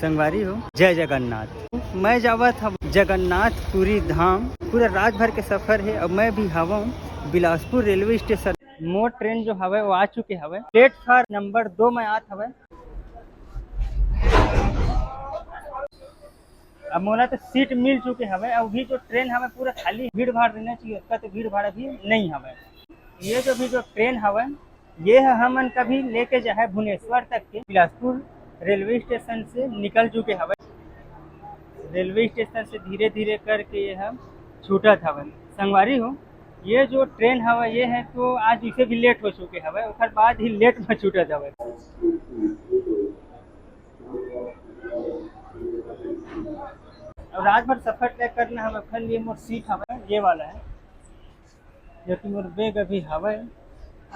संगवारी हो जय जगन्नाथ। मैं जावा था जगन्नाथपुरी धाम। पूरा रात भर के सफर है। अब मैं भी हवा बिलासपुर रेलवे स्टेशन। मोर ट्रेन जो हवे वो आ चुके हवे। प्लेटफार्म नंबर 2 में आत हवे। अब मोला तो सीट मिल चुके हवे। अभी जो ट्रेन हवे पूरा खाली, भीड़ भाड़ रहना चाहिए उसका, तो भीड़ भाड़ अभी नहीं हवे। ये जो भी जो ट्रेन हवे ये हमन कभी लेके जाए भुवनेश्वर तक के बिलासपुर रेलवे स्टेशन से निकल चुके हवे। रेलवे स्टेशन से धीरे धीरे करके ये हम छूटत हवे। संगवारी हो ये जो ट्रेन हवा ये है तो आज इसे भी लेट हो चुके हवे, उसके बाद ही लेट में छूटत हवे। और रात भर सफर तय करना हवे। फिर लिए मोर सीट हवे ये वाला है, जो कि मोर बैग अभी हवे।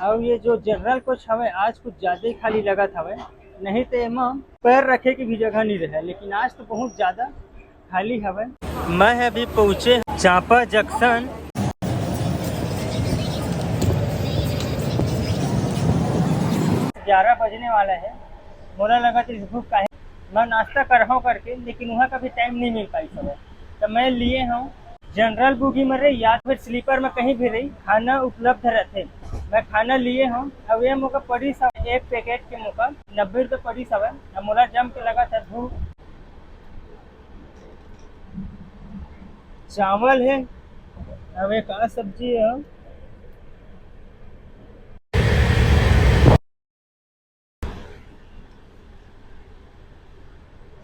और ये जो जनरल कोच हवे आज कुछ ज्यादा ही खाली लगत हवे, नहीं तो एमा पैर रखे की भी जगह नहीं रहे, लेकिन आज तो बहुत ज्यादा खाली हवे। मैं अभी पहुँचे चांपा जंक्शन। 11 बजने वाला है। मोला लगा कि भूख का है, मैं नाश्ता कर रहा हूँ करके, लेकिन वहाँ का भी टाइम नहीं मिल पाई सब। तो मैं लिए हूँ जनरल बोगी में रही या फिर स्लीपर में कहीं भी रही, खाना उपलब्ध रहते। मैं खाना लिए हूँ। अब ये मौका पड़ी सब एक पैकेट के मौका 90 रुपये पड़ी सब है। अब मोला जम के लगा था भूख। चावल है, अब एक सब्जी है,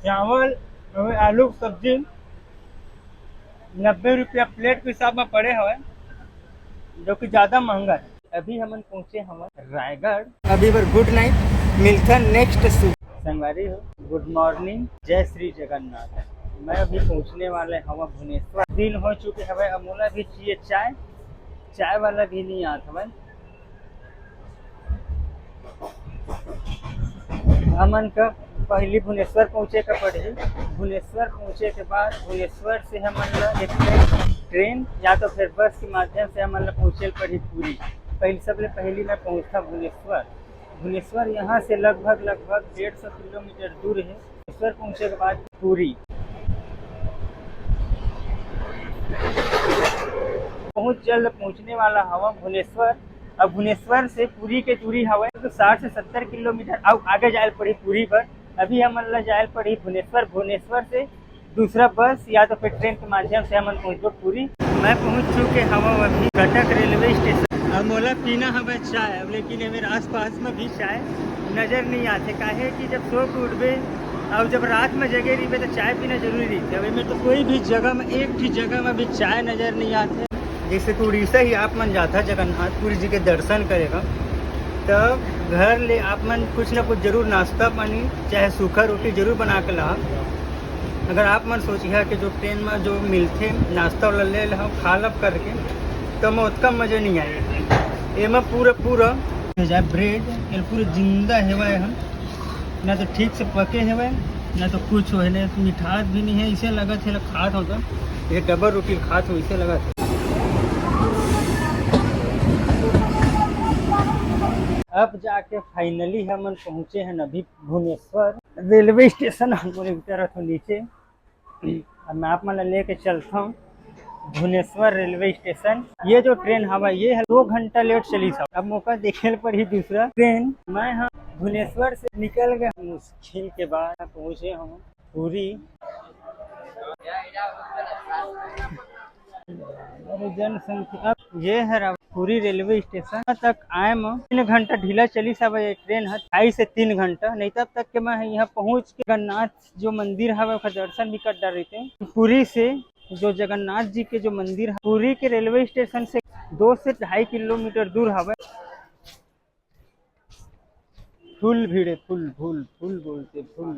चावल और आलू की सब्जी 90 रुपया प्लेट के हिसाब में पड़े हुए, जो कि ज्यादा महंगा है। अभी हम पहुंचे हम रायगढ़। अभी बार गुड नाइट, मिलता नेक्स्ट संगवारी हो गुड मॉर्निंग, जय श्री जगन्नाथ। मैं अभी पहुंचने वाले हवा भुवनेश्वर। दिन हो चुके हवे। अमोला भी चाहिए चाय, चाय वाला भी नहीं आता हवे। हमन का पहली भुवनेश्वर पहुँचे का पड़े। भुवनेश्वर पहुँचे के बाद भुवनेश्वर से हमन एक ट्रेन या तो फिर बस के माध्यम से हमन पहुँचे पड़ी पूरी। सबसे पहली मैं पहुँचा भुवनेश्वर। भुवनेश्वर यहाँ से लगभग 150 किलोमीटर दूर है। भुवनेश्वर पहुँचे के बाद पूरी बहुत जल्द पहुँचने वाला हवा भुवनेश्वर। अब भुवनेश्वर से पूरी के दूरी हवा तो 60 से 70 किलोमीटर अब आगे जाए पड़ी पूरी पर। अभी हमन जाए पड़ी भुवनेश्वर। भुवनेश्वर से दूसरा बस या तो फिर ट्रेन के माध्यम से हमन पहुँचो पूरी। मैं पहुँच चुके हवा अभी कटक रेलवे स्टेशन। अब मोला पीना हवा चाय, अब लेकिन मेरे आसपास में भी चाय नज़र नहीं आते। काहे कि जब सो के उठबे और जब रात में जगह रही तो चाय पीना जरूरी रहती है। में तो कोई भी जगह में एक भी जगह में भी चाय नज़र नहीं आते। जैसे कि उड़ीसा ही आप मन जाता जगन्नाथपुरी जी के दर्शन करेगा, तब घर ले आप मन कुछ ना कुछ जरूर नाश्ता पानी चाहे सूखा रोटी जरूर बना के ला। अगर आप मन सोचिए कि जो ट्रेन में जो मिलते नाश्ता वाला ले लो खा लब करके, तो मैं उतना मज़ा नहीं आएगा। एमा पूरा जाए ब्रेड ये पूरे जिंदा हेवा हम ना तो ठीक से पके हेवा ना तो कुछ हो ना तो मिठास भी नहीं है। इसे लगा थे खात हो तो ये डबल रोटी खात हो, इसे लगा था। अब जाके फाइनली हम पहुँचे हैं अभी भुवनेश्वर रेलवे स्टेशन। हमको उतरत हो नीचे। अब मैं आप मन लेके चलता हूँ भुवनेश्वर रेलवे स्टेशन। ये जो ट्रेन हवा ये है 2 घंटा लेट चली सब। अब मौका देखे पड़ी दूसरा ट्रेन। मैं हम भुवनेश्वर से निकल गए मुश्किल के बाद पहुँचे हम पूरी। जनसंख्या ये है पूरी रेलवे स्टेशन तक आए में 3 घंटा ढीला चली सब। ट्रेन है 2.5 से 3 घंटा, नहीं तब तक के मैं यहाँ पहुँच के जगन्नाथ जो मंदिर है उसका दर्शन भी कर डाल रहे थे। पूरी से जो जगन्नाथ जी के जो मंदिर है पूरी के रेलवे स्टेशन से 2 से 2.5 किलोमीटर दूर है। फुल भीड़ है, फुल बोलते फुल।